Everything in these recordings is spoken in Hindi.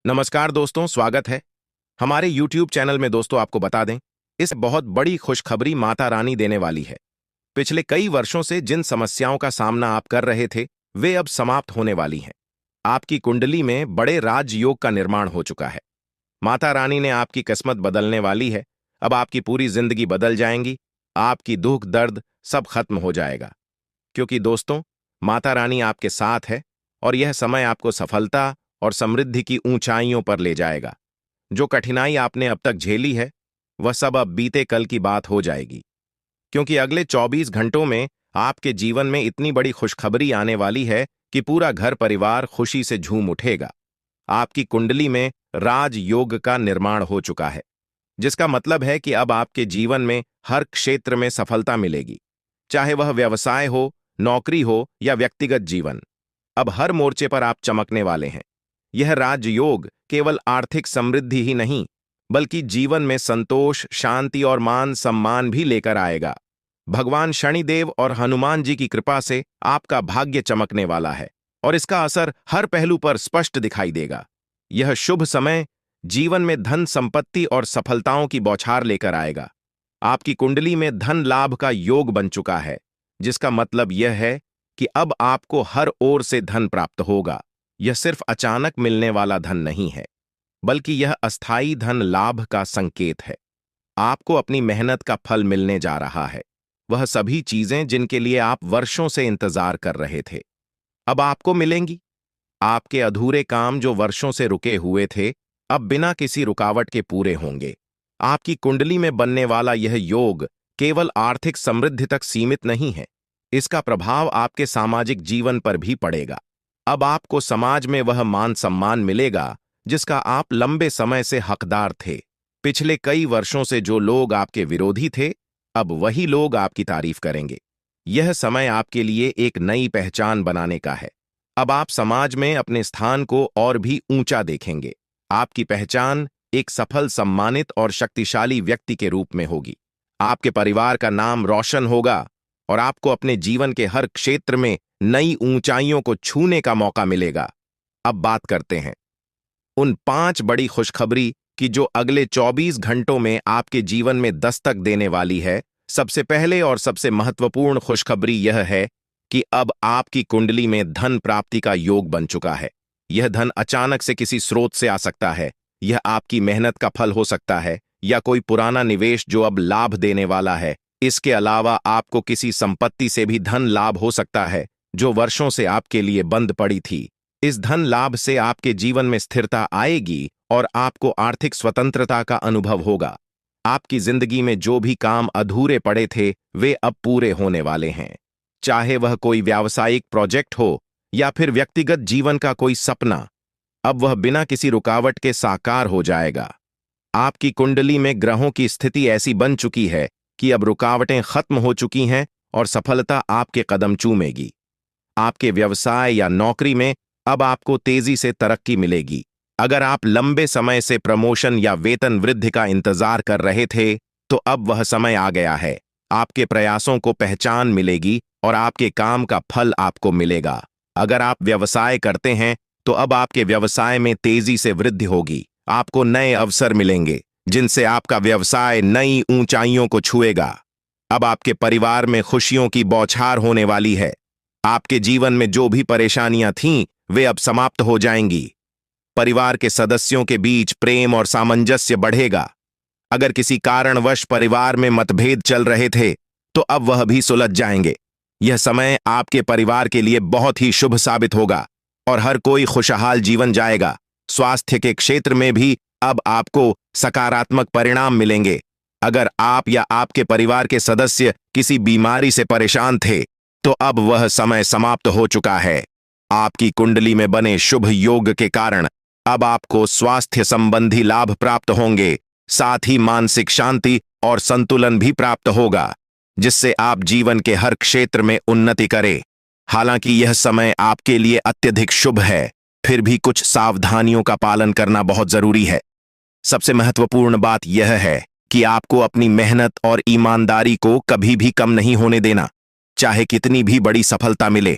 नमस्कार दोस्तों, स्वागत है हमारे YouTube चैनल में। दोस्तों, आपको बता दें, इस बहुत बड़ी खुशखबरी माता रानी देने वाली है। पिछले कई वर्षों से जिन समस्याओं का सामना आप कर रहे थे, वे अब समाप्त होने वाली हैं। आपकी कुंडली में बड़े राजयोग का निर्माण हो चुका है। माता रानी ने आपकी किस्मत बदलने वाली है। अब आपकी पूरी जिंदगी बदल जाएंगी। आपकी दुख दर्द सब खत्म हो जाएगा, क्योंकि दोस्तों, माता रानी आपके साथ है और यह समय आपको सफलता और समृद्धि की ऊंचाइयों पर ले जाएगा। जो कठिनाई आपने अब तक झेली है, वह सब अब बीते कल की बात हो जाएगी, क्योंकि अगले 24 घंटों में आपके जीवन में इतनी बड़ी खुशखबरी आने वाली है कि पूरा घर परिवार खुशी से झूम उठेगा। आपकी कुंडली में राजयोग का निर्माण हो चुका है, जिसका मतलब है कि अब आपके जीवन में हर क्षेत्र में सफलता मिलेगी, चाहे वह व्यवसाय हो, नौकरी हो या व्यक्तिगत जीवन। अब हर मोर्चे पर आप चमकने वाले हैं। यह राजयोग केवल आर्थिक समृद्धि ही नहीं, बल्कि जीवन में संतोष, शांति और मान सम्मान भी लेकर आएगा। भगवान शनिदेव और हनुमान जी की कृपा से आपका भाग्य चमकने वाला है और इसका असर हर पहलू पर स्पष्ट दिखाई देगा। यह शुभ समय जीवन में धन संपत्ति और सफलताओं की बौछार लेकर आएगा। आपकी कुंडली में धन लाभ का योग बन चुका है, जिसका मतलब यह है कि अब आपको हर ओर से धन प्राप्त होगा। यह सिर्फ अचानक मिलने वाला धन नहीं है, बल्कि यह अस्थायी धन लाभ का संकेत है। आपको अपनी मेहनत का फल मिलने जा रहा है। वह सभी चीजें जिनके लिए आप वर्षों से इंतजार कर रहे थे, अब आपको मिलेंगी। आपके अधूरे काम जो वर्षों से रुके हुए थे, अब बिना किसी रुकावट के पूरे होंगे। आपकी कुंडली में बनने वाला यह योग केवल आर्थिक समृद्धि तक सीमित नहीं है, इसका प्रभाव आपके सामाजिक जीवन पर भी पड़ेगा। अब आपको समाज में वह मान सम्मान मिलेगा जिसका आप लंबे समय से हकदार थे। पिछले कई वर्षों से जो लोग आपके विरोधी थे, अब वही लोग आपकी तारीफ करेंगे। यह समय आपके लिए एक नई पहचान बनाने का है। अब आप समाज में अपने स्थान को और भी ऊंचा देखेंगे। आपकी पहचान एक सफल, सम्मानित और शक्तिशाली व्यक्ति के रूप में होगी। आपके परिवार का नाम रोशन होगा और आपको अपने जीवन के हर क्षेत्र में नई ऊंचाइयों को छूने का मौका मिलेगा। अब बात करते हैं उन 5 बड़ी खुशखबरी की जो अगले 24 घंटों में आपके जीवन में दस्तक देने वाली है। सबसे पहले और सबसे महत्वपूर्ण खुशखबरी यह है कि अब आपकी कुंडली में धन प्राप्ति का योग बन चुका है। यह धन अचानक से किसी स्रोत से आ सकता है। यह आपकी मेहनत का फल हो सकता है या कोई पुराना निवेश जो अब लाभ देने वाला है। इसके अलावा आपको किसी संपत्ति से भी धन लाभ हो सकता है जो वर्षों से आपके लिए बंद पड़ी थी। इस धन लाभ से आपके जीवन में स्थिरता आएगी और आपको आर्थिक स्वतंत्रता का अनुभव होगा। आपकी जिंदगी में जो भी काम अधूरे पड़े थे, वे अब पूरे होने वाले हैं। चाहे वह कोई व्यावसायिक प्रोजेक्ट हो या फिर व्यक्तिगत जीवन का कोई सपना, अब वह बिना किसी रुकावट के साकार हो जाएगा। आपकी कुंडली में ग्रहों की स्थिति ऐसी बन चुकी है कि अब रुकावटें खत्म हो चुकी हैं और सफलता आपके कदम चूमेगी। आपके व्यवसाय या नौकरी में अब आपको तेजी से तरक्की मिलेगी। अगर आप लंबे समय से प्रमोशन या वेतन वृद्धि का इंतजार कर रहे थे, तो अब वह समय आ गया है। आपके प्रयासों को पहचान मिलेगी और आपके काम का फल आपको मिलेगा। अगर आप व्यवसाय करते हैं, तो अब आपके व्यवसाय में तेजी से वृद्धि होगी। आपको नए अवसर मिलेंगे जिनसे आपका व्यवसाय नई ऊंचाइयों को छुएगा। अब आपके परिवार में खुशियों की बौछार होने वाली है। आपके जीवन में जो भी परेशानियां थीं, वे अब समाप्त हो जाएंगी। परिवार के सदस्यों के बीच प्रेम और सामंजस्य बढ़ेगा। अगर किसी कारणवश परिवार में मतभेद चल रहे थे, तो अब वह भी सुलझ जाएंगे। यह समय आपके परिवार के लिए बहुत ही शुभ साबित होगा और हर कोई खुशहाल जीवन जाएगा। स्वास्थ्य के क्षेत्र में भी अब आपको सकारात्मक परिणाम मिलेंगे। अगर आप या आपके परिवार के सदस्य किसी बीमारी से परेशान थे, तो अब वह समय समाप्त हो चुका है। आपकी कुंडली में बने शुभ योग के कारण अब आपको स्वास्थ्य संबंधी लाभ प्राप्त होंगे। साथ ही मानसिक शांति और संतुलन भी प्राप्त होगा, जिससे आप जीवन के हर क्षेत्र में उन्नति करें। हालांकि यह समय आपके लिए अत्यधिक शुभ है, फिर भी कुछ सावधानियों का पालन करना बहुत जरूरी है। सबसे महत्वपूर्ण बात यह है कि आपको अपनी मेहनत और ईमानदारी को कभी भी कम नहीं होने देना। चाहे कितनी भी बड़ी सफलता मिले,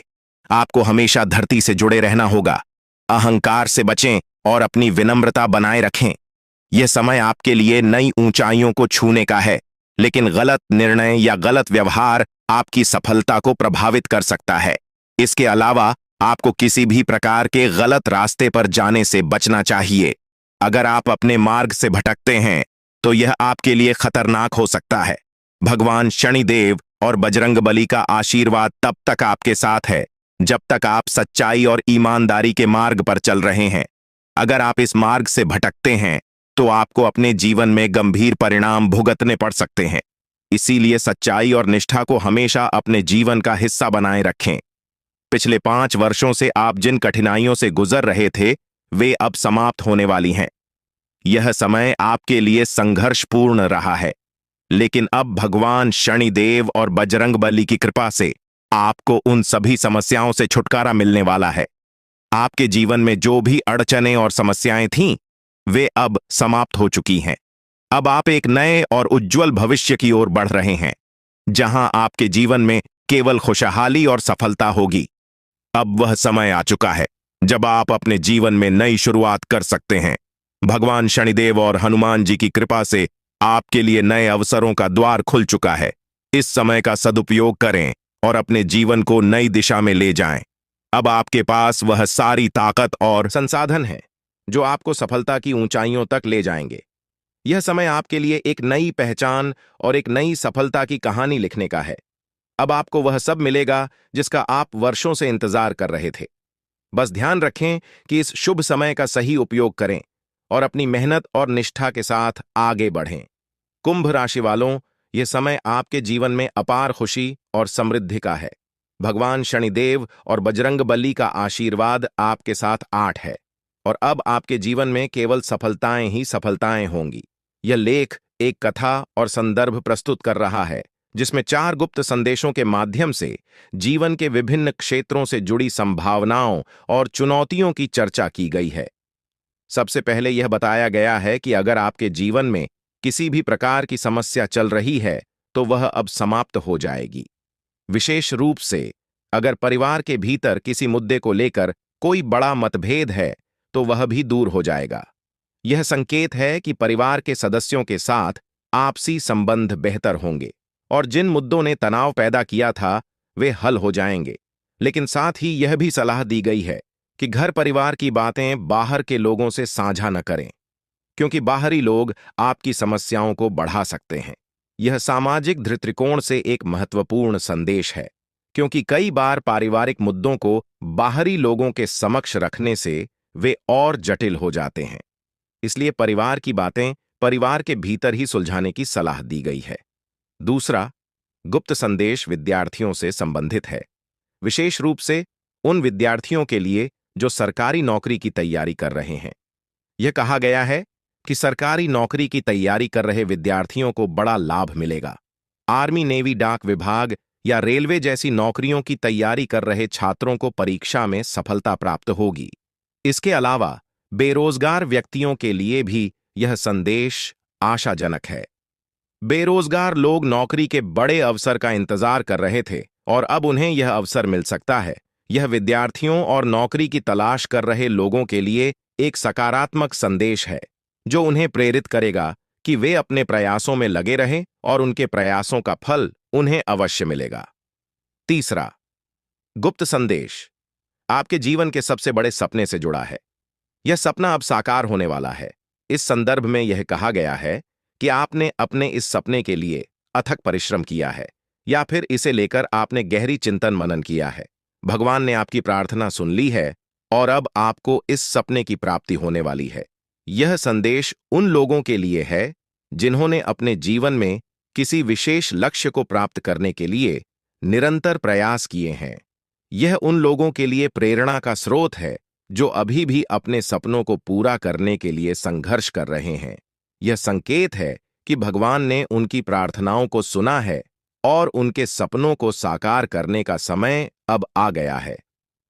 आपको हमेशा धरती से जुड़े रहना होगा। अहंकार से बचें और अपनी विनम्रता बनाए रखें। यह समय आपके लिए नई ऊंचाइयों को छूने का है, लेकिन गलत निर्णय या गलत व्यवहार आपकी सफलता को प्रभावित कर सकता है। इसके अलावा आपको किसी भी प्रकार के गलत रास्ते पर जाने से बचना चाहिए। अगर आप अपने मार्ग से भटकते हैं तो यह आपके लिए खतरनाक हो सकता है। भगवान शनिदेव और बजरंगबली का आशीर्वाद तब तक आपके साथ है जब तक आप सच्चाई और ईमानदारी के मार्ग पर चल रहे हैं। अगर आप इस मार्ग से भटकते हैं तो आपको अपने जीवन में गंभीर परिणाम भुगतने पड़ सकते हैं। इसीलिए सच्चाई और निष्ठा को हमेशा अपने जीवन का हिस्सा बनाए रखें। पिछले 5 वर्षों से आप जिन कठिनाइयों से गुजर रहे थे, वे अब समाप्त होने वाली हैं। यह समय आपके लिए संघर्षपूर्ण रहा है, लेकिन अब भगवान शनिदेव और बजरंगबली की कृपा से आपको उन सभी समस्याओं से छुटकारा मिलने वाला है। आपके जीवन में जो भी अड़चनें और समस्याएं थीं, वे अब समाप्त हो चुकी हैं। अब आप एक नए और उज्जवल भविष्य की ओर बढ़ रहे हैं, जहां आपके जीवन में केवल खुशहाली और सफलता होगी। अब वह समय आ चुका है जब आप अपने जीवन में नई शुरुआत कर सकते हैं। भगवान शनिदेव और हनुमान जी की कृपा से आपके लिए नए अवसरों का द्वार खुल चुका है। इस समय का सदुपयोग करें और अपने जीवन को नई दिशा में ले जाएं। अब आपके पास वह सारी ताकत और संसाधन है जो आपको सफलता की ऊंचाइयों तक ले जाएंगे। यह समय आपके लिए एक नई पहचान और एक नई सफलता की कहानी लिखने का है। अब आपको वह सब मिलेगा जिसका आप वर्षों से इंतजार कर रहे थे। बस ध्यान रखें कि इस शुभ समय का सही उपयोग करें और अपनी मेहनत और निष्ठा के साथ आगे बढ़ें। कुंभ राशि वालों, यह समय आपके जीवन में अपार खुशी और समृद्धि का है। भगवान शनिदेव और बजरंगबली का आशीर्वाद आपके साथ आठ है और अब आपके जीवन में केवल सफलताएं ही सफलताएं होंगी। यह लेख एक कथा और संदर्भ प्रस्तुत कर रहा है जिसमें 4 गुप्त संदेशों के माध्यम से जीवन के विभिन्न क्षेत्रों से जुड़ी संभावनाओं और चुनौतियों की चर्चा की गई है। सबसे पहले यह बताया गया है कि अगर आपके जीवन में किसी भी प्रकार की समस्या चल रही है तो वह अब समाप्त हो जाएगी। विशेष रूप से अगर परिवार के भीतर किसी मुद्दे को लेकर कोई बड़ा मतभेद है तो वह भी दूर हो जाएगा। यह संकेत है कि परिवार के सदस्यों के साथ आपसी संबंध बेहतर होंगे और जिन मुद्दों ने तनाव पैदा किया था वे हल हो जाएंगे। लेकिन साथ ही यह भी सलाह दी गई है कि घर परिवार की बातें बाहर के लोगों से साझा न करें, क्योंकि बाहरी लोग आपकी समस्याओं को बढ़ा सकते हैं। यह सामाजिक दृष्टिकोण से एक महत्वपूर्ण संदेश है, क्योंकि कई बार पारिवारिक मुद्दों को बाहरी लोगों के समक्ष रखने से वे और जटिल हो जाते हैं। इसलिए परिवार की बातें परिवार के भीतर ही सुलझाने की सलाह दी गई है। दूसरा गुप्त संदेश विद्यार्थियों से संबंधित है, विशेष रूप से उन विद्यार्थियों के लिए जो सरकारी नौकरी की तैयारी कर रहे हैं। यह कहा गया है कि सरकारी नौकरी की तैयारी कर रहे विद्यार्थियों को बड़ा लाभ मिलेगा। आर्मी, नेवी, डाक विभाग या रेलवे जैसी नौकरियों की तैयारी कर रहे छात्रों को परीक्षा में सफलता प्राप्त होगी। इसके अलावा बेरोजगार व्यक्तियों के लिए भी यह संदेश आशाजनक है। बेरोजगार लोग नौकरी के बड़े अवसर का इंतजार कर रहे थे और अब उन्हें यह अवसर मिल सकता है। यह विद्यार्थियों और नौकरी की तलाश कर रहे लोगों के लिए एक सकारात्मक संदेश है जो उन्हें प्रेरित करेगा कि वे अपने प्रयासों में लगे रहें और उनके प्रयासों का फल उन्हें अवश्य मिलेगा। तीसरा गुप्त संदेश आपके जीवन के सबसे बड़े सपने से जुड़ा है। यह सपना अब साकार होने वाला है। इस संदर्भ में यह कहा गया है कि आपने अपने इस सपने के लिए अथक परिश्रम किया है या फिर इसे लेकर आपने गहरी चिंतन मनन किया है। भगवान ने आपकी प्रार्थना सुन ली है और अब आपको इस सपने की प्राप्ति होने वाली है। यह संदेश उन लोगों के लिए है जिन्होंने अपने जीवन में किसी विशेष लक्ष्य को प्राप्त करने के लिए निरंतर प्रयास किए हैं। यह उन लोगों के लिए प्रेरणा का स्रोत है जो अभी भी अपने सपनों को पूरा करने के लिए संघर्ष कर रहे हैं। यह संकेत है कि भगवान ने उनकी प्रार्थनाओं को सुना है और उनके सपनों को साकार करने का समय अब आ गया है।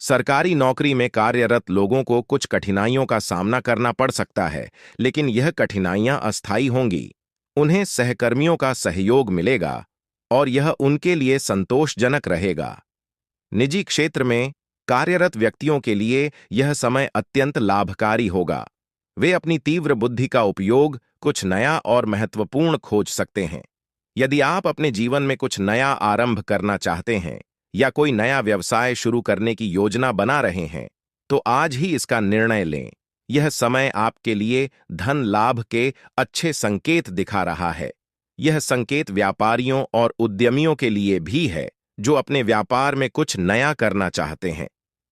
सरकारी नौकरी में कार्यरत लोगों को कुछ कठिनाइयों का सामना करना पड़ सकता है, लेकिन यह कठिनाइयां अस्थायी होंगी। उन्हें सहकर्मियों का सहयोग मिलेगा और यह उनके लिए संतोषजनक रहेगा। निजी क्षेत्र में कार्यरत व्यक्तियों के लिए यह समय अत्यंत लाभकारी होगा। वे अपनी तीव्र बुद्धि का उपयोग कुछ नया और महत्वपूर्ण खोज सकते हैं। यदि आप अपने जीवन में कुछ नया आरंभ करना चाहते हैं या कोई नया व्यवसाय शुरू करने की योजना बना रहे हैं, तो आज ही इसका निर्णय लें। यह समय आपके लिए धन लाभ के अच्छे संकेत दिखा रहा है। यह संकेत व्यापारियों और उद्यमियों के लिए भी है जो अपने व्यापार में कुछ नया करना चाहते हैं।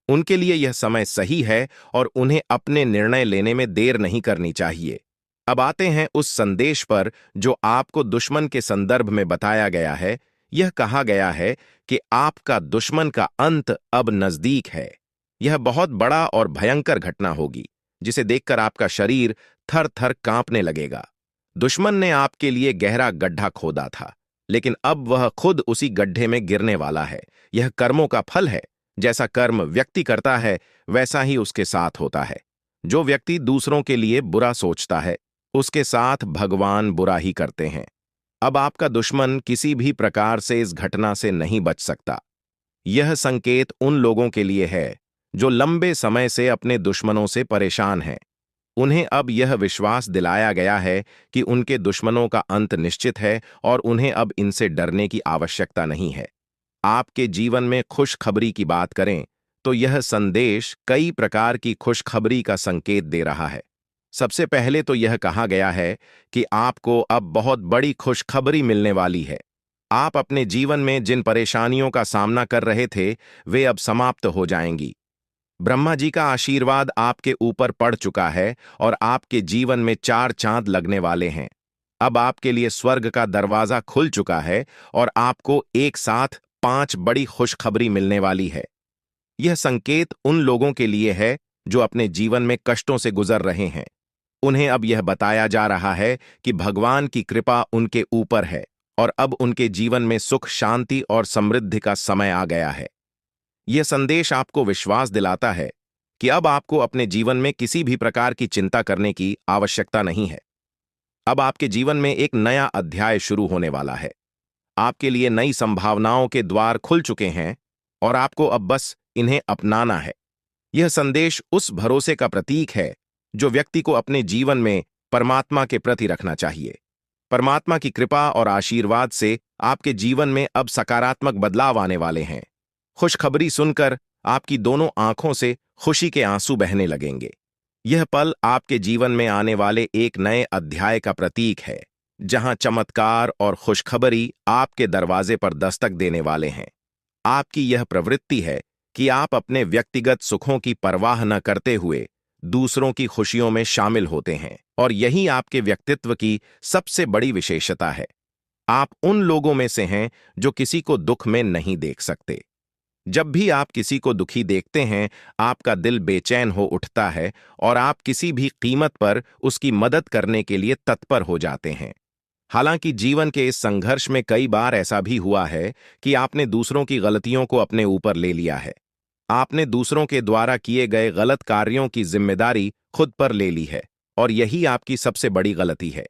उनके लिए यह समय सही है और उन्हें अपने निर्णय लेने में देर नहीं करनी चाहिए। अब आते हैं उस संदेश पर जो आपको दुश्मन के संदर्भ में बताया गया है। यह कहा गया है कि आपका दुश्मन का अंत अब नजदीक है। यह बहुत बड़ा और भयंकर घटना होगी जिसे देखकर आपका शरीर थर थर कांपने लगेगा। दुश्मन ने आपके लिए गहरा गड्ढा खोदा था, लेकिन अब वह खुद उसी गड्ढे में गिरने वाला है। यह कर्मों का फल है। जैसा कर्म व्यक्ति करता है वैसा ही उसके साथ होता है। जो व्यक्ति दूसरों के लिए बुरा सोचता है उसके साथ भगवान बुरा ही करते हैं। अब आपका दुश्मन किसी भी प्रकार से इस घटना से नहीं बच सकता। यह संकेत उन लोगों के लिए है जो लंबे समय से अपने दुश्मनों से परेशान हैं। उन्हें अब यह विश्वास दिलाया गया है कि उनके दुश्मनों का अंत निश्चित है और उन्हें अब इनसे डरने की आवश्यकता नहीं है। आपके जीवन में खुशखबरी की बात करें तो यह संदेश कई प्रकार की खुशखबरी का संकेत दे रहा है। सबसे पहले तो यह कहा गया है कि आपको अब बहुत बड़ी खुशखबरी मिलने वाली है। आप अपने जीवन में जिन परेशानियों का सामना कर रहे थे वे अब समाप्त हो जाएंगी। ब्रह्मा जी का आशीर्वाद आपके ऊपर पड़ चुका है और आपके जीवन में 4 चांद लगने वाले हैं। अब आपके लिए स्वर्ग का दरवाजा खुल चुका है और आपको एक साथ 5 बड़ी खुशखबरी मिलने वाली है। यह संकेत उन लोगों के लिए है जो अपने जीवन में कष्टों से गुजर रहे हैं। उन्हें अब यह बताया जा रहा है कि भगवान की कृपा उनके ऊपर है और अब उनके जीवन में सुख, शांति और समृद्धि का समय आ गया है। यह संदेश आपको विश्वास दिलाता है कि अब आपको अपने जीवन में किसी भी प्रकार की चिंता करने की आवश्यकता नहीं है। अब आपके जीवन में एक नया अध्याय शुरू होने वाला है। आपके लिए नई संभावनाओं के द्वार खुल चुके हैं और आपको अब बस इन्हें अपनाना है। यह संदेश उस भरोसे का प्रतीक है जो व्यक्ति को अपने जीवन में परमात्मा के प्रति रखना चाहिए। परमात्मा की कृपा और आशीर्वाद से आपके जीवन में अब सकारात्मक बदलाव आने वाले हैं। खुशखबरी सुनकर आपकी दोनों आंखों से खुशी के आंसू बहने लगेंगे। यह पल आपके जीवन में आने वाले एक नए अध्याय का प्रतीक है, जहां चमत्कार और खुशखबरी आपके दरवाजे पर दस्तक देने वाले हैं। आपकी यह प्रवृत्ति है कि आप अपने व्यक्तिगत सुखों की परवाह न करते हुए दूसरों की खुशियों में शामिल होते हैं और यही आपके व्यक्तित्व की सबसे बड़ी विशेषता है। आप उन लोगों में से हैं जो किसी को दुख में नहीं देख सकते। जब भी आप किसी को दुखी देखते हैं, आपका दिल बेचैन हो उठता है और आप किसी भी कीमत पर उसकी मदद करने के लिए तत्पर हो जाते हैं। हालांकि जीवन के इस संघर्ष में कई बार ऐसा भी हुआ है कि आपने दूसरों की गलतियों को अपने ऊपर ले लिया है। आपने दूसरों के द्वारा किए गए गलत कार्यों की जिम्मेदारी खुद पर ले ली है और यही आपकी सबसे बड़ी गलती है,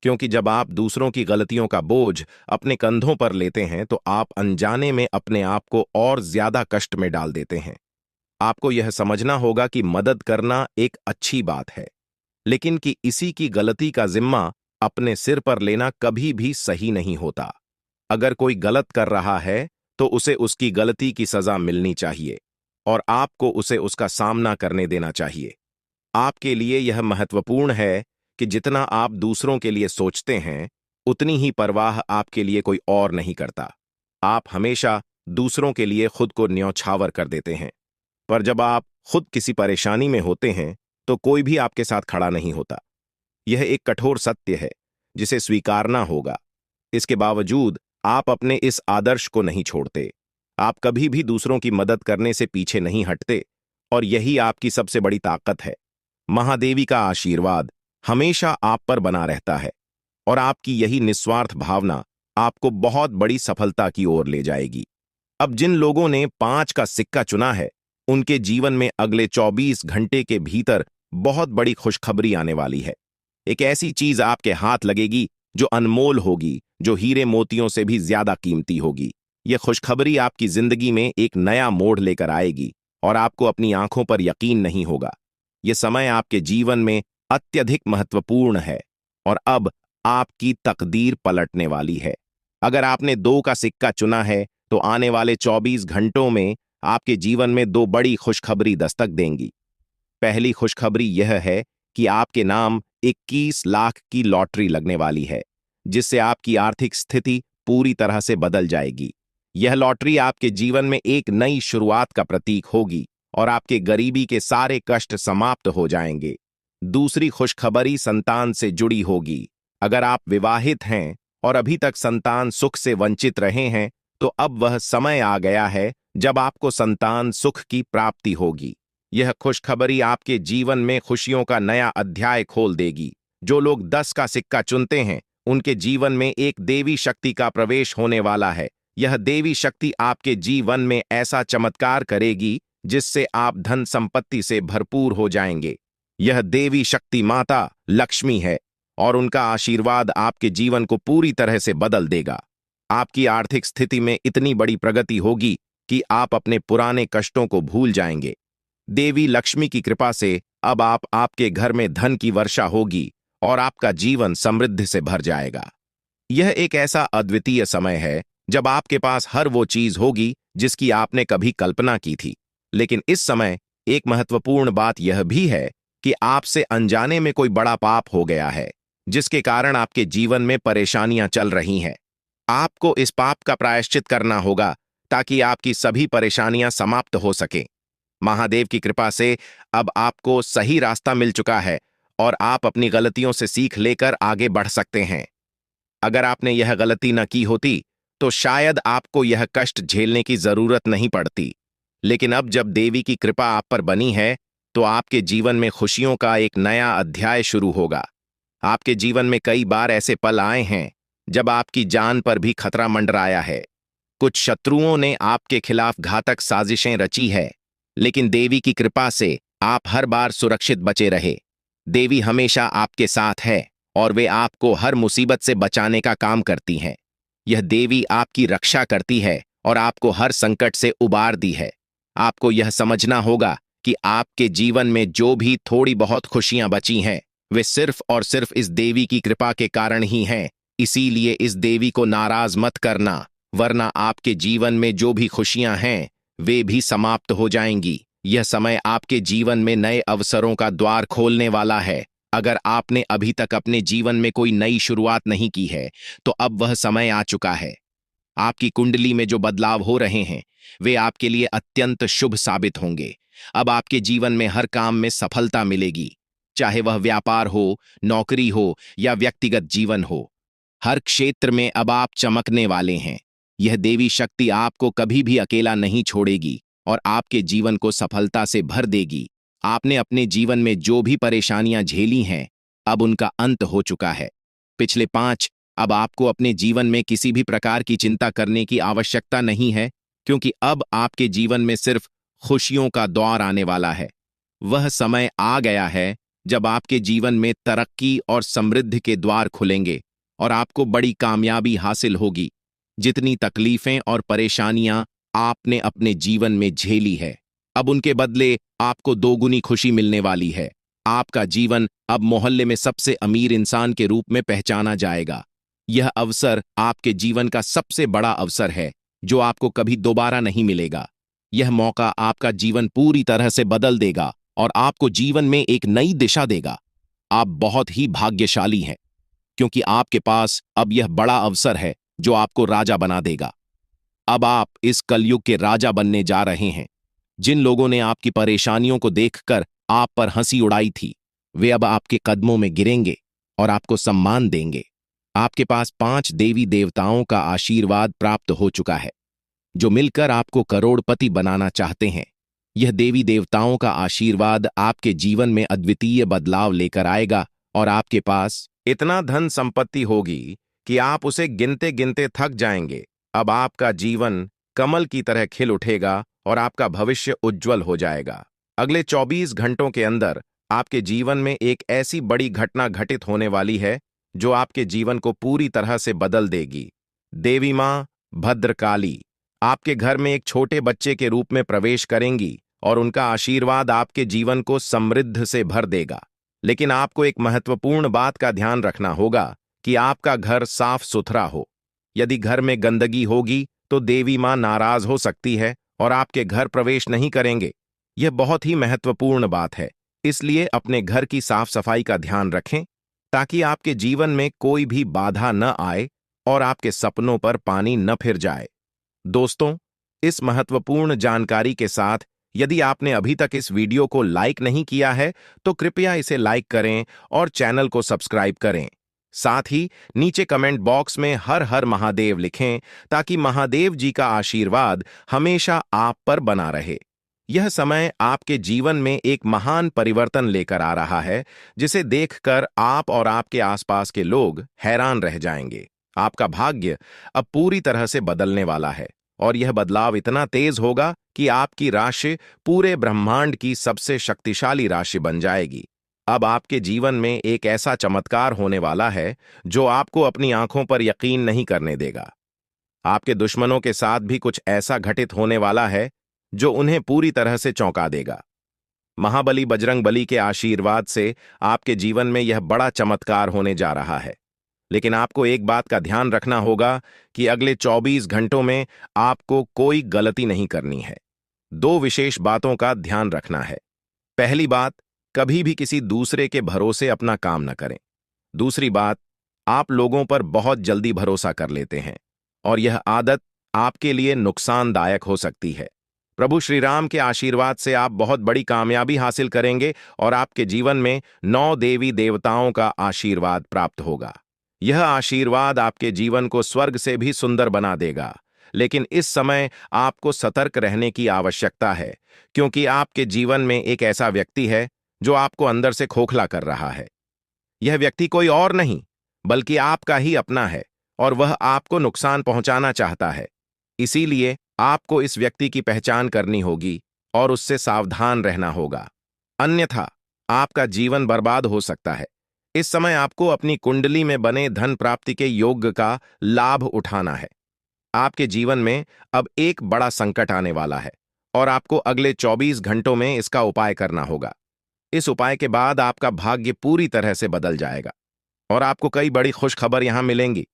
क्योंकि जब आप दूसरों की गलतियों का बोझ अपने कंधों पर लेते हैं तो आप अनजाने में अपने आप को और ज्यादा कष्ट में डाल देते हैं। आपको यह समझना होगा कि मदद करना एक अच्छी बात है, लेकिन कि इसी की गलती का जिम्मा अपने सिर पर लेना कभी भी सही नहीं होता। अगर कोई गलत कर रहा है तो उसे उसकी गलती की सजा मिलनी चाहिए और आपको उसे उसका सामना करने देना चाहिए। आपके लिए यह महत्वपूर्ण है कि जितना आप दूसरों के लिए सोचते हैं उतनी ही परवाह आपके लिए कोई और नहीं करता। आप हमेशा दूसरों के लिए खुद को न्यौछावर कर देते हैं, पर जब आप खुद किसी परेशानी में होते हैं तो कोई भी आपके साथ खड़ा नहीं होता। यह एक कठोर सत्य है जिसे स्वीकारना होगा। इसके बावजूद आप अपने इस आदर्श को नहीं छोड़ते। आप कभी भी दूसरों की मदद करने से पीछे नहीं हटते और यही आपकी सबसे बड़ी ताकत है। महादेवी का आशीर्वाद हमेशा आप पर बना रहता है और आपकी यही निस्वार्थ भावना आपको बहुत बड़ी सफलता की ओर ले जाएगी। अब जिन लोगों ने 5 का सिक्का चुना है उनके जीवन में अगले 24 घंटे के भीतर बहुत बड़ी खुशखबरी आने वाली है। एक ऐसी चीज आपके हाथ लगेगी जो अनमोल होगी, जो हीरे मोतियों से भी ज्यादा कीमती होगी। यह खुशखबरी आपकी जिंदगी में एक नया मोड़ लेकर आएगी और आपको अपनी आंखों पर यकीन नहीं होगा। यह समय आपके जीवन में अत्यधिक महत्वपूर्ण है और अब आपकी तकदीर पलटने वाली है। अगर आपने 2 का सिक्का चुना है तो आने वाले 24 घंटों में आपके जीवन में 2 बड़ी खुशखबरी दस्तक देंगी। पहली खुशखबरी यह है कि आपके नाम 21 लाख की लॉटरी लगने वाली है, जिससे आपकी आर्थिक स्थिति पूरी तरह से बदल जाएगी। यह लॉटरी आपके जीवन में एक नई शुरुआत का प्रतीक होगी और आपके गरीबी के सारे कष्ट समाप्त हो जाएंगे। दूसरी खुशखबरी संतान से जुड़ी होगी। अगर आप विवाहित हैं और अभी तक संतान सुख से वंचित रहे हैं, तो अब वह समय आ गया है जब आपको संतान सुख की प्राप्ति होगी। यह खुशखबरी आपके जीवन में खुशियों का नया अध्याय खोल देगी। जो लोग 10 का सिक्का चुनते हैं, उनके जीवन में एक देवी शक्ति का प्रवेश होने वाला है। यह देवी शक्ति आपके जीवन में ऐसा चमत्कार करेगी जिससे आप धन संपत्ति से भरपूर हो जाएंगे। यह देवी शक्ति माता लक्ष्मी है और उनका आशीर्वाद आपके जीवन को पूरी तरह से बदल देगा। आपकी आर्थिक स्थिति में इतनी बड़ी प्रगति होगी कि आप अपने पुराने कष्टों को भूल जाएंगे। देवी लक्ष्मी की कृपा से अब आपके घर में धन की वर्षा होगी और आपका जीवन समृद्धि से भर जाएगा। यह एक ऐसा अद्वितीय समय है जब आपके पास हर वो चीज होगी जिसकी आपने कभी कल्पना की थी। लेकिन इस समय एक महत्वपूर्ण बात यह भी है कि आपसे अनजाने में कोई बड़ा पाप हो गया है, जिसके कारण आपके जीवन में परेशानियां चल रही हैं। आपको इस पाप का प्रायश्चित करना होगा ताकि आपकी सभी परेशानियां समाप्त हो सकें। महादेव की कृपा से अब आपको सही रास्ता मिल चुका है और आप अपनी गलतियों से सीख लेकर आगे बढ़ सकते हैं। अगर आपने यह गलती न की होती तो शायद आपको यह कष्ट झेलने की जरूरत नहीं पड़ती। लेकिन अब जब देवी की कृपा आप पर बनी है, तो आपके जीवन में खुशियों का एक नया अध्याय शुरू होगा। आपके जीवन में कई बार ऐसे पल आए हैं जब आपकी जान पर भी खतरा मंडराया है। कुछ शत्रुओं ने आपके खिलाफ घातक साजिशें रची है, लेकिन देवी की कृपा से आप हर बार सुरक्षित बचे रहे। देवी हमेशा आपके साथ है और वे आपको हर मुसीबत से बचाने का काम करती हैं। यह देवी आपकी रक्षा करती है और आपको हर संकट से उबार दी है। आपको यह समझना होगा कि आपके जीवन में जो भी थोड़ी बहुत खुशियां बची हैं, वे सिर्फ और सिर्फ इस देवी की कृपा के कारण ही हैं। इसीलिए इस देवी को नाराज मत करना, वरना आपके जीवन में जो भी खुशियां हैं वे भी समाप्त हो जाएंगी। यह समय आपके जीवन में नए अवसरों का द्वार खोलने वाला है। अगर आपने अभी तक अपने जीवन में कोई नई शुरुआत नहीं की है, तो अब वह समय आ चुका है। आपकी कुंडली में जो बदलाव हो रहे हैं, वे आपके लिए अत्यंत शुभ साबित होंगे। अब आपके जीवन में हर काम में सफलता मिलेगी, चाहे वह व्यापार हो, नौकरी हो या व्यक्तिगत जीवन हो। हर क्षेत्र में अब आप चमकने वाले हैं। यह देवी शक्ति आपको कभी भी अकेला नहीं छोड़ेगी और आपके जीवन को सफलता से भर देगी। आपने अपने जीवन में जो भी परेशानियां झेली हैं, अब उनका अंत हो चुका है। पिछले 5 अब आपको अपने जीवन में किसी भी प्रकार की चिंता करने की आवश्यकता नहीं है, क्योंकि अब आपके जीवन में सिर्फ खुशियों का दौर आने वाला है। वह समय आ गया है जब आपके जीवन में तरक्की और समृद्धि के द्वार खुलेंगे और आपको बड़ी कामयाबी हासिल होगी। जितनी तकलीफें और परेशानियां आपने अपने जीवन में झेली है, अब उनके बदले आपको दोगुनी खुशी मिलने वाली है। आपका जीवन अब मोहल्ले में सबसे अमीर इंसान के रूप में पहचाना जाएगा। यह अवसर आपके जीवन का सबसे बड़ा अवसर है जो आपको कभी दोबारा नहीं मिलेगा। यह मौका आपका जीवन पूरी तरह से बदल देगा और आपको जीवन में एक नई दिशा देगा। आप बहुत ही भाग्यशाली हैं, क्योंकि आपके पास अब यह बड़ा अवसर है जो आपको राजा बना देगा। अब आप इस कलयुग के राजा बनने जा रहे हैं। जिन लोगों ने आपकी परेशानियों को देखकर आप पर हंसी उड़ाई थी, वे अब आपके कदमों में गिरेंगे और आपको सम्मान देंगे। आपके पास 5 देवी देवताओं का आशीर्वाद प्राप्त हो चुका है, जो मिलकर आपको करोड़पति बनाना चाहते हैं। यह देवी देवताओं का आशीर्वाद आपके जीवन में अद्वितीय बदलाव लेकर आएगा और आपके पास इतना धन संपत्ति होगी कि आप उसे गिनते गिनते थक जाएंगे। अब आपका जीवन कमल की तरह खिल उठेगा और आपका भविष्य उज्जवल हो जाएगा। अगले 24 घंटों के अंदर आपके जीवन में एक ऐसी बड़ी घटना घटित होने वाली है जो आपके जीवन को पूरी तरह से बदल देगी। देवी मां भद्रकाली आपके घर में एक छोटे बच्चे के रूप में प्रवेश करेंगी और उनका आशीर्वाद आपके जीवन को समृद्ध से भर देगा। लेकिन आपको एक महत्वपूर्ण बात का ध्यान रखना होगा कि आपका घर साफ सुथरा हो। यदि घर में गंदगी होगी तो देवी मां नाराज हो सकती है और आपके घर प्रवेश नहीं करेंगे। यह बहुत ही महत्वपूर्ण बात है, इसलिए अपने घर की साफ सफाई का ध्यान रखें ताकि आपके जीवन में कोई भी बाधा न आए और आपके सपनों पर पानी न फिर जाए। दोस्तों, इस महत्वपूर्ण जानकारी के साथ यदि आपने अभी तक इस वीडियो को लाइक नहीं किया है तो कृपया इसे लाइक करें और चैनल को सब्सक्राइब करें। साथ ही नीचे कमेंट बॉक्स में हर हर महादेव लिखें ताकि महादेव जी का आशीर्वाद हमेशा आप पर बना रहे। यह समय आपके जीवन में एक महान परिवर्तन लेकर आ रहा है, जिसे देखकर आप और आपके आसपास के लोग हैरान रह जाएंगे। आपका भाग्य अब पूरी तरह से बदलने वाला है और यह बदलाव इतना तेज होगा कि आपकी राशि पूरे ब्रह्मांड की सबसे शक्तिशाली राशि बन जाएगी। अब आपके जीवन में एक ऐसा चमत्कार होने वाला है जो आपको अपनी आंखों पर यकीन नहीं करने देगा। आपके दुश्मनों के साथ भी कुछ ऐसा घटित होने वाला है जो उन्हें पूरी तरह से चौंका देगा। महाबली बजरंग बली के आशीर्वाद से आपके जीवन में यह बड़ा चमत्कार होने जा रहा है। लेकिन आपको एक बात का ध्यान रखना होगा कि अगले 24 घंटों में आपको कोई गलती नहीं करनी है। दो विशेष बातों का ध्यान रखना है। पहली बात, कभी भी किसी दूसरे के भरोसे अपना काम न करें। दूसरी बात, आप लोगों पर बहुत जल्दी भरोसा कर लेते हैं और यह आदत आपके लिए नुकसानदायक हो सकती है। प्रभु श्री राम के आशीर्वाद से आप बहुत बड़ी कामयाबी हासिल करेंगे और आपके जीवन में 9 देवी देवताओं का आशीर्वाद प्राप्त होगा। यह आशीर्वाद आपके जीवन को स्वर्ग से भी सुंदर बना देगा। लेकिन इस समय आपको सतर्क रहने की आवश्यकता है, क्योंकि आपके जीवन में एक ऐसा व्यक्ति है जो आपको अंदर से खोखला कर रहा है। यह व्यक्ति कोई और नहीं बल्कि आपका ही अपना है और वह आपको नुकसान पहुंचाना चाहता है। इसीलिए आपको इस व्यक्ति की पहचान करनी होगी और उससे सावधान रहना होगा, अन्यथा आपका जीवन बर्बाद हो सकता है। इस समय आपको अपनी कुंडली में बने धन प्राप्ति के योग का लाभ उठाना है। आपके जीवन में अब एक बड़ा संकट आने वाला है और आपको अगले 24 घंटों में इसका उपाय करना होगा। इस उपाय के बाद आपका भाग्य पूरी तरह से बदल जाएगा और आपको कई बड़ी खुशखबर यहां मिलेंगी।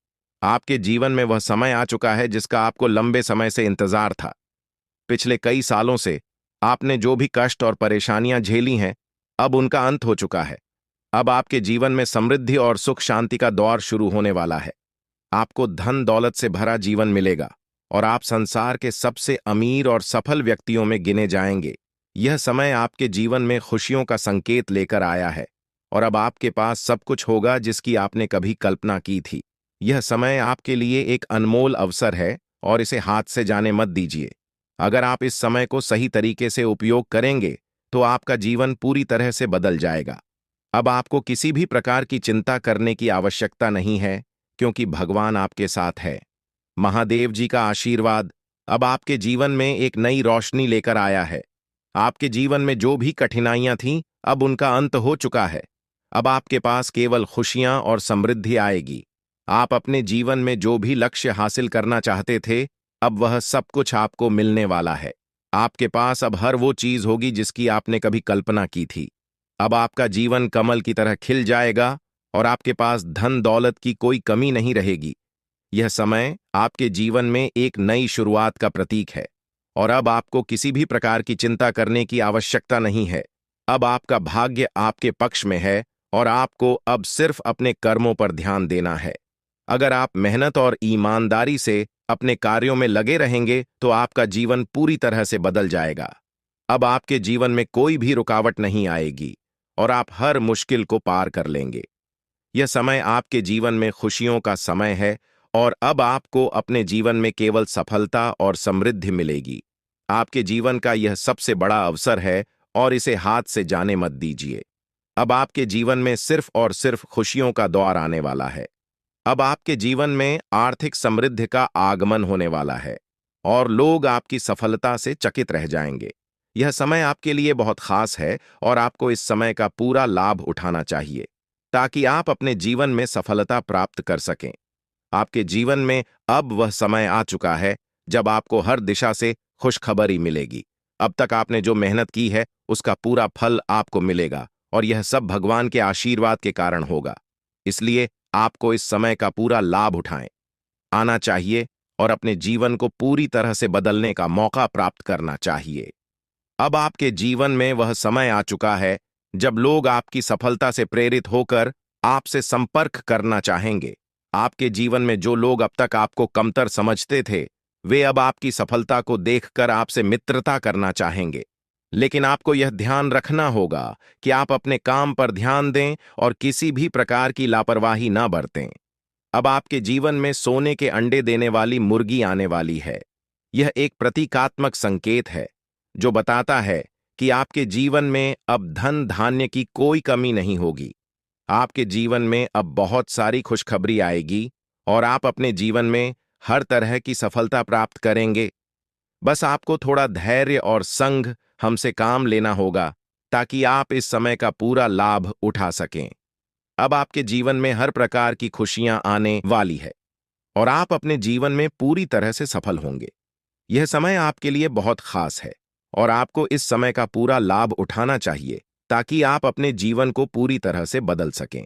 आपके जीवन में वह समय आ चुका है जिसका आपको लंबे समय से इंतजार था। पिछले कई सालों से आपने जो भी कष्ट और परेशानियां झेली हैं, अब उनका अंत हो चुका है। अब आपके जीवन में समृद्धि और सुख शांति का दौर शुरू होने वाला है। आपको धन दौलत से भरा जीवन मिलेगा और आप संसार के सबसे अमीर और सफल व्यक्तियों में गिने जाएंगे। यह समय आपके जीवन में खुशियों का संकेत लेकर आया है और अब आपके पास सब कुछ होगा जिसकी आपने कभी कल्पना की थी। यह समय आपके लिए एक अनमोल अवसर है और इसे हाथ से जाने मत दीजिए। अगर आप इस समय को सही तरीके से उपयोग करेंगे तो आपका जीवन पूरी तरह से बदल जाएगा। अब आपको किसी भी प्रकार की चिंता करने की आवश्यकता नहीं है, क्योंकि भगवान आपके साथ है। महादेव जी का आशीर्वाद अब आपके जीवन में एक नई रोशनी लेकर आया है। आपके जीवन में जो भी कठिनाइयां थीं, अब उनका अंत हो चुका है। अब आपके पास केवल खुशियां और समृद्धि आएगी। आप अपने जीवन में जो भी लक्ष्य हासिल करना चाहते थे, अब वह सब कुछ आपको मिलने वाला है। आपके पास अब हर वो चीज होगी जिसकी आपने कभी कल्पना की थी। अब आपका जीवन कमल की तरह खिल जाएगा और आपके पास धन दौलत की कोई कमी नहीं रहेगी। यह समय आपके जीवन में एक नई शुरुआत का प्रतीक है और अब आपको किसी भी प्रकार की चिंता करने की आवश्यकता नहीं है। अब आपका भाग्य आपके पक्ष में है और आपको अब सिर्फ अपने कर्मों पर ध्यान देना है। अगर आप मेहनत और ईमानदारी से अपने कार्यों में लगे रहेंगे तो आपका जीवन पूरी तरह से बदल जाएगा। अब आपके जीवन में कोई भी रुकावट नहीं आएगी और आप हर मुश्किल को पार कर लेंगे। यह समय आपके जीवन में खुशियों का समय है और अब आपको अपने जीवन में केवल सफलता और समृद्धि मिलेगी। आपके जीवन का यह सबसे बड़ा अवसर है और इसे हाथ से जाने मत दीजिए। अब आपके जीवन में सिर्फ और सिर्फ खुशियों का दौर आने वाला है। अब आपके जीवन में आर्थिक समृद्धि का आगमन होने वाला है और लोग आपकी सफलता से चकित रह जाएंगे। यह समय आपके लिए बहुत खास है और आपको इस समय का पूरा लाभ उठाना चाहिए ताकि आप अपने जीवन में सफलता प्राप्त कर सकें। आपके जीवन में अब वह समय आ चुका है जब आपको हर दिशा से खुशखबरी मिलेगी। अब तक आपने जो मेहनत की है उसका पूरा फल आपको मिलेगा और यह सब भगवान के आशीर्वाद के कारण होगा। इसलिए आपको इस समय का पूरा लाभ उठाएं आना चाहिए और अपने जीवन को पूरी तरह से बदलने का मौका प्राप्त करना चाहिए। अब आपके जीवन में वह समय आ चुका है जब लोग आपकी सफलता से प्रेरित होकर आपसे संपर्क करना चाहेंगे। आपके जीवन में जो लोग अब तक आपको कमतर समझते थे, वे अब आपकी सफलता को देखकर आपसे मित्रता करना चाहेंगे। लेकिन आपको यह ध्यान रखना होगा कि आप अपने काम पर ध्यान दें और किसी भी प्रकार की लापरवाही ना बरतें। अब आपके जीवन में सोने के अंडे देने वाली मुर्गी आने वाली है। यह एक प्रतीकात्मक संकेत है जो बताता है कि आपके जीवन में अब धन धान्य की कोई कमी नहीं होगी। आपके जीवन में अब बहुत सारी खुशखबरी आएगी और आप अपने जीवन में हर तरह की सफलता प्राप्त करेंगे। बस आपको थोड़ा धैर्य और संग हमसे काम लेना होगा ताकि आप इस समय का पूरा लाभ उठा सकें। अब आपके जीवन में हर प्रकार की खुशियां आने वाली है और आप अपने जीवन में पूरी तरह से सफल होंगे। यह समय आपके लिए बहुत खास है और आपको इस समय का पूरा लाभ उठाना चाहिए ताकि आप अपने जीवन को पूरी तरह से बदल सकें।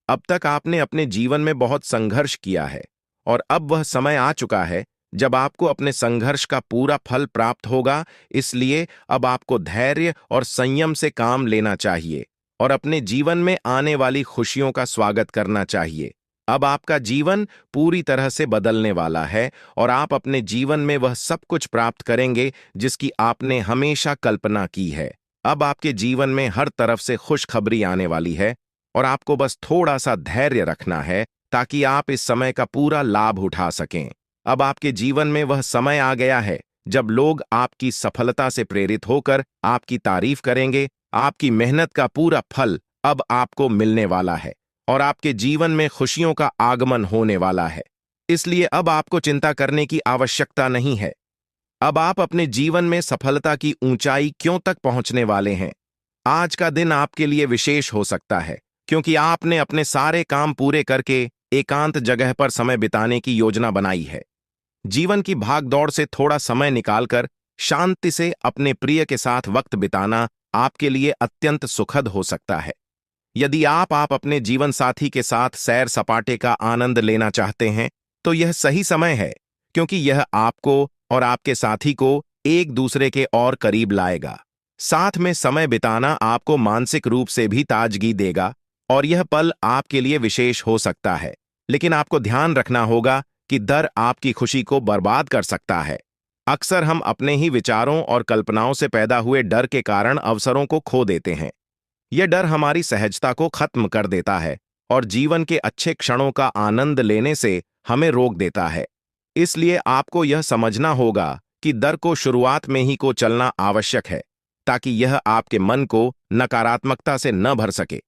अब तक आपने अपने जीवन में बहुत संघर्ष किया है और अब वह समय आ चुका है जब आपको अपने संघर्ष का पूरा फल प्राप्त होगा। इसलिए अब आपको धैर्य और संयम से काम लेना चाहिए और अपने जीवन में आने वाली खुशियों का स्वागत करना चाहिए। अब आपका जीवन पूरी तरह से बदलने वाला है और आप अपने जीवन में वह सब कुछ प्राप्त करेंगे जिसकी आपने हमेशा कल्पना की है। अब आपके जीवन में हर तरफ से खुशखबरी आने वाली है और आपको बस थोड़ा सा धैर्य रखना है ताकि आप इस समय का पूरा लाभ उठा सकें। अब आपके जीवन में वह समय आ गया है जब लोग आपकी सफलता से प्रेरित होकर आपकी तारीफ करेंगे। आपकी मेहनत का पूरा फल अब आपको मिलने वाला है और आपके जीवन में खुशियों का आगमन होने वाला है। इसलिए अब आपको चिंता करने की आवश्यकता नहीं है। अब आप अपने जीवन में सफलता की ऊंचाई क्यों तक पहुंचने वाले हैं। आज का दिन आपके लिए विशेष हो सकता है क्योंकि आपने अपने सारे काम पूरे करके एकांत जगह पर समय बिताने की योजना बनाई है। जीवन की भागदौड़ से थोड़ा समय निकालकर शांति से अपने प्रिय के साथ वक्त बिताना आपके लिए अत्यंत सुखद हो सकता है। यदि आप अपने जीवन साथी के साथ सैर सपाटे का आनंद लेना चाहते हैं तो यह सही समय है क्योंकि यह आपको और आपके साथी को एक दूसरे के और करीब लाएगा। साथ में समय बिताना आपको मानसिक रूप से भी ताजगी देगा और यह पल आपके लिए विशेष हो सकता है। लेकिन आपको ध्यान रखना होगा कि डर आपकी खुशी को बर्बाद कर सकता है। अक्सर हम अपने ही विचारों और कल्पनाओं से पैदा हुए डर के कारण अवसरों को खो देते हैं। यह डर हमारी सहजता को खत्म कर देता है और जीवन के अच्छे क्षणों का आनंद लेने से हमें रोक देता है। इसलिए आपको यह समझना होगा कि डर को शुरुआत में ही को चलना आवश्यक है ताकि यह आपके मन को नकारात्मकता से न भर सके।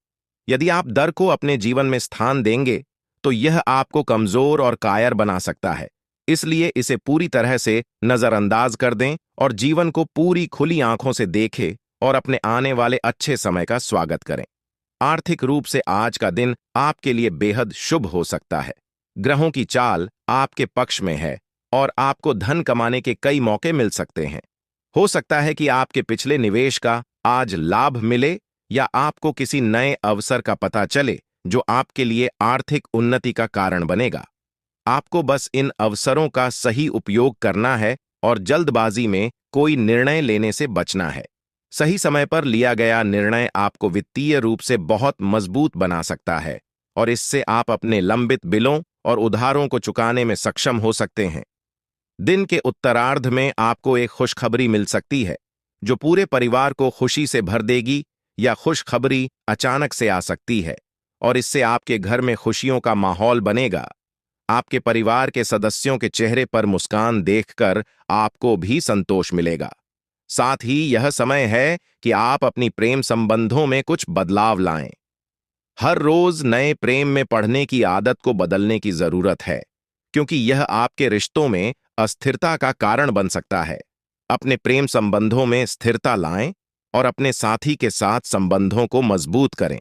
यदि आप डर को अपने जीवन में स्थान देंगे तो यह आपको कमजोर और कायर बना सकता है। इसलिए इसे पूरी तरह से नजरअंदाज कर दें और जीवन को पूरी खुली आंखों से देखें और अपने आने वाले अच्छे समय का स्वागत करें। आर्थिक रूप से आज का दिन आपके लिए बेहद शुभ हो सकता है। ग्रहों की चाल आपके पक्ष में है और आपको धन कमाने के कई मौके मिल सकते हैं। हो सकता है कि आपके पिछले निवेश का आज लाभ मिले या आपको किसी नए अवसर का पता चले जो आपके लिए आर्थिक उन्नति का कारण बनेगा। आपको बस इन अवसरों का सही उपयोग करना है और जल्दबाजी में कोई निर्णय लेने से बचना है। सही समय पर लिया गया निर्णय आपको वित्तीय रूप से बहुत मजबूत बना सकता है और इससे आप अपने लंबित बिलों और उधारों को चुकाने में सक्षम हो सकते हैं। दिन के उत्तरार्ध में आपको एक खुशखबरी मिल सकती है जो पूरे परिवार को खुशी से भर देगी या खुशखबरी अचानक से आ सकती है और इससे आपके घर में खुशियों का माहौल बनेगा। आपके परिवार के सदस्यों के चेहरे पर मुस्कान देखकर आपको भी संतोष मिलेगा। साथ ही यह समय है कि आप अपनी प्रेम संबंधों में कुछ बदलाव लाएं। हर रोज नए प्रेम में पढ़ने की आदत को बदलने की जरूरत है क्योंकि यह आपके रिश्तों में अस्थिरता का कारण बन सकता है। अपने प्रेम संबंधों में स्थिरता लाएं और अपने साथी के साथ संबंधों को मजबूत करें।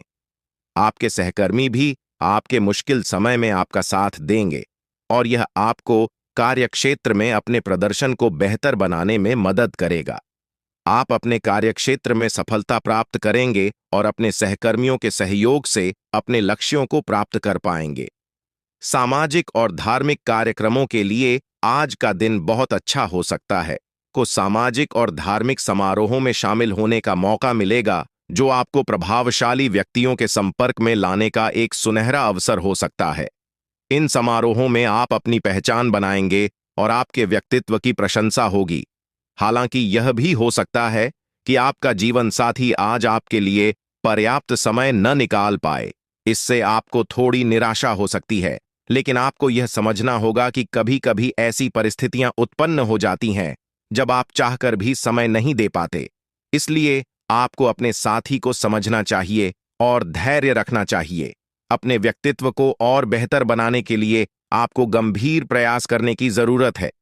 आपके सहकर्मी भी आपके मुश्किल समय में आपका साथ देंगे और यह आपको कार्यक्षेत्र में अपने प्रदर्शन को बेहतर बनाने में मदद करेगा। आप अपने कार्यक्षेत्र में सफलता प्राप्त करेंगे और अपने सहकर्मियों के सहयोग से अपने लक्ष्यों को प्राप्त कर पाएंगे। सामाजिक और धार्मिक कार्यक्रमों के लिए आज का दिन बहुत अच्छा हो सकता है। को सामाजिक और धार्मिक समारोहों में शामिल होने का मौका मिलेगा, जो आपको प्रभावशाली व्यक्तियों के संपर्क में लाने का एक सुनहरा अवसर हो सकता है। इन समारोहों में आप अपनी पहचान बनाएंगे और आपके व्यक्तित्व की प्रशंसा होगी। हालांकि यह भी हो सकता है कि आपका जीवन साथी आज आपके लिए पर्याप्त समय न निकाल पाए। इससे आपको थोड़ी निराशा हो सकती है, लेकिन आपको यह समझना होगा कि कभी-कभी ऐसी परिस्थितियां उत्पन्न हो जाती हैं जब आप चाहकर भी समय नहीं दे पाते। इसलिए आपको अपने साथी को समझना चाहिए और धैर्य रखना चाहिए। अपने व्यक्तित्व को और बेहतर बनाने के लिए आपको गंभीर प्रयास करने की जरूरत है।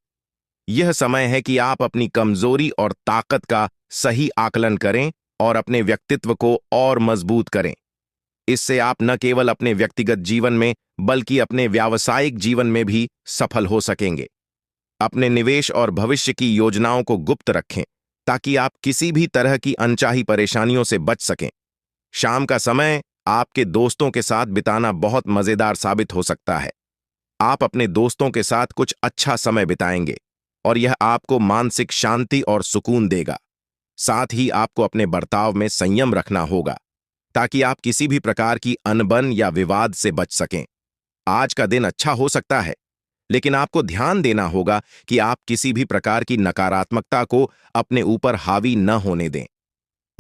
यह समय है कि आप अपनी कमजोरी और ताकत का सही आकलन करें और अपने व्यक्तित्व को और मजबूत करें। इससे आप न केवल अपने व्यक्तिगत जीवन में बल्कि अपने व्यावसायिक जीवन में भी सफल हो सकेंगे। अपने निवेश और भविष्य की योजनाओं को गुप्त रखें ताकि आप किसी भी तरह की अनचाही परेशानियों से बच सकें। शाम का समय आपके दोस्तों के साथ बिताना बहुत मजेदार साबित हो सकता है। आप अपने दोस्तों के साथ कुछ अच्छा समय बिताएंगे और यह आपको मानसिक शांति और सुकून देगा। साथ ही आपको अपने बर्ताव में संयम रखना होगा ताकि आप किसी भी प्रकार की अनबन या विवाद से बच सकें। आज का दिन अच्छा हो सकता है, लेकिन आपको ध्यान देना होगा कि आप किसी भी प्रकार की नकारात्मकता को अपने ऊपर हावी न होने दें।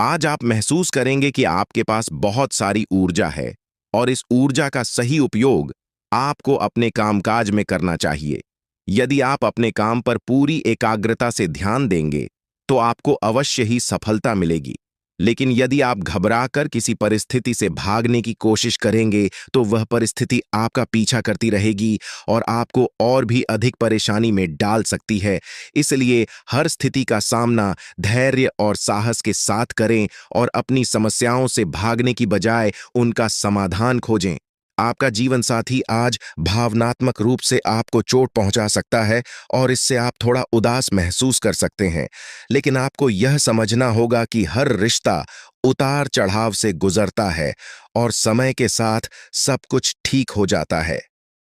आज आप महसूस करेंगे कि आपके पास बहुत सारी ऊर्जा है और इस ऊर्जा का सही उपयोग आपको अपने कामकाज में करना चाहिए। यदि आप अपने काम पर पूरी एकाग्रता से ध्यान देंगे तो आपको अवश्य ही सफलता मिलेगी। लेकिन यदि आप घबराकर किसी परिस्थिति से भागने की कोशिश करेंगे तो वह परिस्थिति आपका पीछा करती रहेगी और आपको और भी अधिक परेशानी में डाल सकती है। इसलिए हर स्थिति का सामना धैर्य और साहस के साथ करें और अपनी समस्याओं से भागने की बजाय उनका समाधान खोजें। आपका जीवन साथी आज भावनात्मक रूप से आपको चोट पहुंचा सकता है और इससे आप थोड़ा उदास महसूस कर सकते हैं, लेकिन आपको यह समझना होगा कि हर रिश्ता उतार चढ़ाव से गुजरता है और समय के साथ सब कुछ ठीक हो जाता है।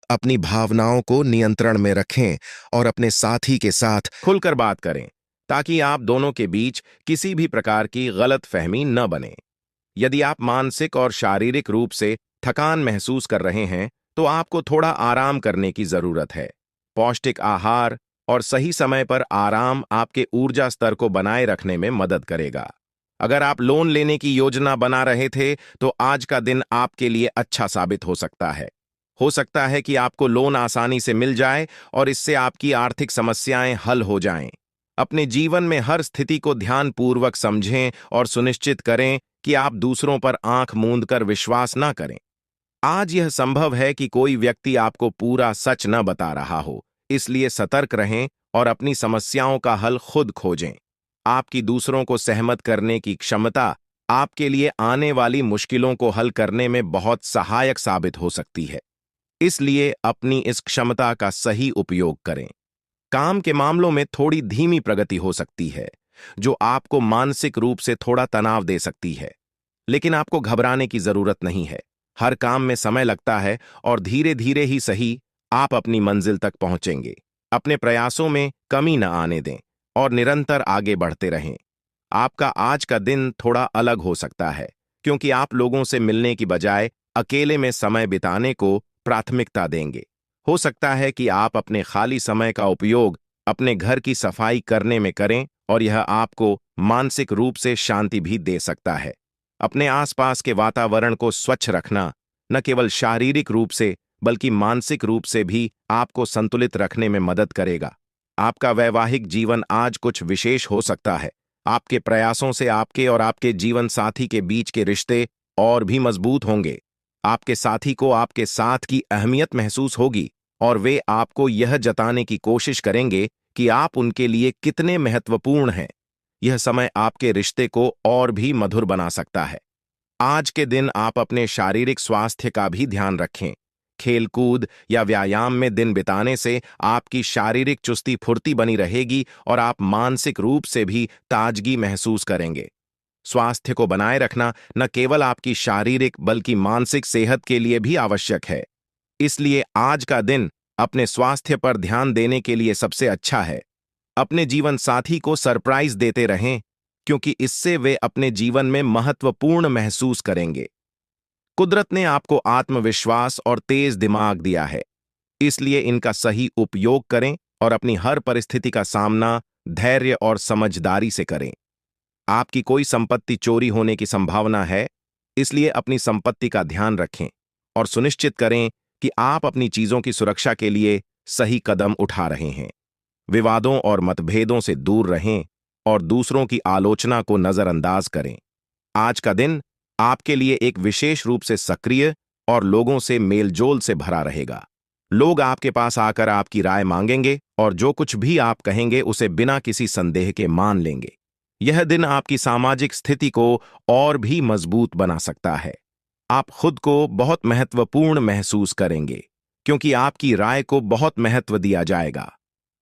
अपनी भावनाओं को नियंत्रण में रखें और अपने साथी के साथ खुलकर बात करें ताकि आप दोनों के बीच किसी भी प्रकार की गलतफहमी न बने। यदि आप मानसिक और शारीरिक रूप से थकान महसूस कर रहे हैं तो आपको थोड़ा आराम करने की जरूरत है। पौष्टिक आहार और सही समय पर आराम आपके ऊर्जा स्तर को बनाए रखने में मदद करेगा। अगर आप लोन लेने की योजना बना रहे थे तो आज का दिन आपके लिए अच्छा साबित हो सकता है। हो सकता है कि आपको लोन आसानी से मिल जाए और इससे आपकी आर्थिक समस्याएं हल हो जाएं। अपने जीवन में हर स्थिति को ध्यानपूर्वक समझें और सुनिश्चित करें कि आप दूसरों पर आंख मूंद कर विश्वास न करें। आज यह संभव है कि कोई व्यक्ति आपको पूरा सच न बता रहा हो, इसलिए सतर्क रहें और अपनी समस्याओं का हल खुद खोजें। आपकी दूसरों को सहमत करने की क्षमता आपके लिए आने वाली मुश्किलों को हल करने में बहुत सहायक साबित हो सकती है। इसलिए अपनी इस क्षमता का सही उपयोग करें। काम के मामलों में थोड़ी धीमी प्रगति हो सकती है, जो आपको मानसिक रूप से थोड़ा तनाव दे सकती है, लेकिन आपको घबराने की जरूरत नहीं है। हर काम में समय लगता है और धीरे धीरे ही सही आप अपनी मंजिल तक पहुंचेंगे। अपने प्रयासों में कमी न आने दें और निरंतर आगे बढ़ते रहें। आपका आज का दिन थोड़ा अलग हो सकता है क्योंकि आप लोगों से मिलने की बजाय अकेले में समय बिताने को प्राथमिकता देंगे। हो सकता है कि आप अपने खाली समय का उपयोग अपने घर की सफाई करने में करें और यह आपको मानसिक रूप से शांति भी दे सकता है। अपने आसपास के वातावरण को स्वच्छ रखना न केवल शारीरिक रूप से बल्कि मानसिक रूप से भी आपको संतुलित रखने में मदद करेगा। आपका वैवाहिक जीवन आज कुछ विशेष हो सकता है। आपके प्रयासों से आपके और आपके जीवन साथी के बीच के रिश्ते और भी मजबूत होंगे। आपके साथी को आपके साथ की अहमियत महसूस होगी और वे आपको यह जताने की कोशिश करेंगे कि आप उनके लिए कितने महत्वपूर्ण हैं। यह समय आपके रिश्ते को और भी मधुर बना सकता है। आज के दिन आप अपने शारीरिक स्वास्थ्य का भी ध्यान रखें। खेलकूद या व्यायाम में दिन बिताने से आपकी शारीरिक चुस्ती फुर्ती बनी रहेगी और आप मानसिक रूप से भी ताजगी महसूस करेंगे। स्वास्थ्य को बनाए रखना न केवल आपकी शारीरिक बल्कि मानसिक सेहत के लिए भी आवश्यक है। इसलिए आज का दिन अपने स्वास्थ्य पर ध्यान देने के लिए सबसे अच्छा है। अपने जीवन साथी को सरप्राइज देते रहें, क्योंकि इससे वे अपने जीवन में महत्वपूर्ण महसूस करेंगे। कुदरत ने आपको आत्मविश्वास और तेज दिमाग दिया है, इसलिए इनका सही उपयोग करें और अपनी हर परिस्थिति का सामना धैर्य और समझदारी से करें। आपकी कोई संपत्ति चोरी होने की संभावना है, इसलिए अपनी संपत्ति का ध्यान रखें और सुनिश्चित करें कि आप अपनी चीजों की सुरक्षा के लिए सही कदम उठा रहे हैं। विवादों और मतभेदों से दूर रहें और दूसरों की आलोचना को नजरअंदाज करें। आज का दिन आपके लिए एक विशेष रूप से सक्रिय और लोगों से मेलजोल से भरा रहेगा। लोग आपके पास आकर आपकी राय मांगेंगे और जो कुछ भी आप कहेंगे उसे बिना किसी संदेह के मान लेंगे। यह दिन आपकी सामाजिक स्थिति को और भी मजबूत बना सकता है। आप खुद को बहुत महत्वपूर्ण महसूस करेंगे, क्योंकि आपकी राय को बहुत महत्व दिया जाएगा।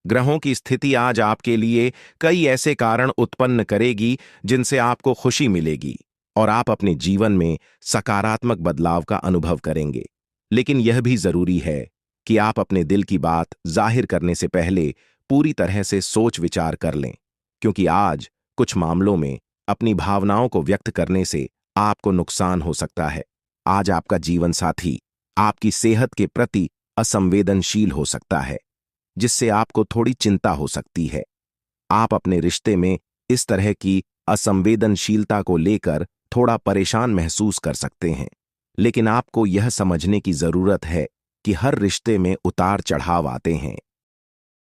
ग्रहों की स्थिति आज आपके लिए कई ऐसे कारण उत्पन्न करेगी जिनसे आपको खुशी मिलेगी और आप अपने जीवन में सकारात्मक बदलाव का अनुभव करेंगे। लेकिन यह भी जरूरी है कि आप अपने दिल की बात जाहिर करने से पहले पूरी तरह से सोच विचार कर लें, क्योंकि आज कुछ मामलों में अपनी भावनाओं को व्यक्त करने से आपको नुकसान हो सकता है। आज आपका जीवन साथी आपकी सेहत के प्रति असंवेदनशील हो सकता है, जिससे आपको थोड़ी चिंता हो सकती है। आप अपने रिश्ते में इस तरह की असंवेदनशीलता को लेकर थोड़ा परेशान महसूस कर सकते हैं, लेकिन आपको यह समझने की जरूरत है कि हर रिश्ते में उतार चढ़ाव आते हैं